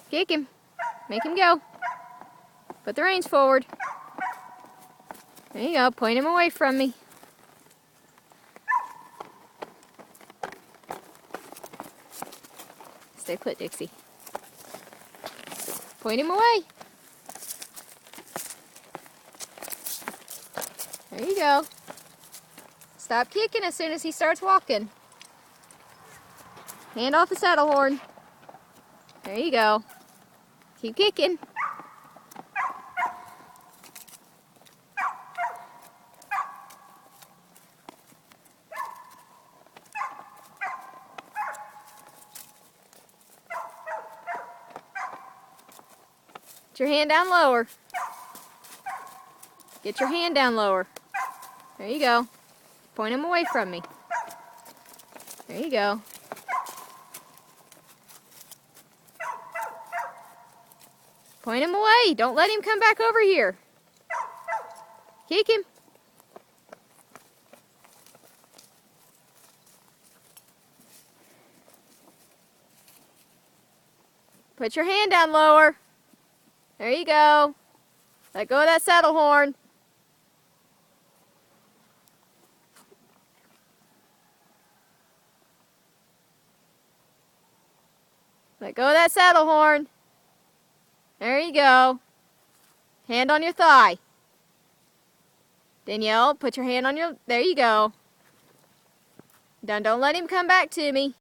Kick him. Make him go. Put the reins forward. There you go. Point him away from me. Stay put, Dixie. Point him away. There you go. Stop kicking as soon as he starts walking. Hand off the saddle horn. There you go. Keep kicking. Get your hand down lower. Get your hand down lower. There you go. Point him away from me. There you go. Point him away. Don't let him come back over here. Kick him. Put your hand down lower. There you go. Let go of that saddle horn. Let go of that saddle horn. There you go. Hand on your thigh. Danielle, put your hand on your... There you go. Don't let him come back to me.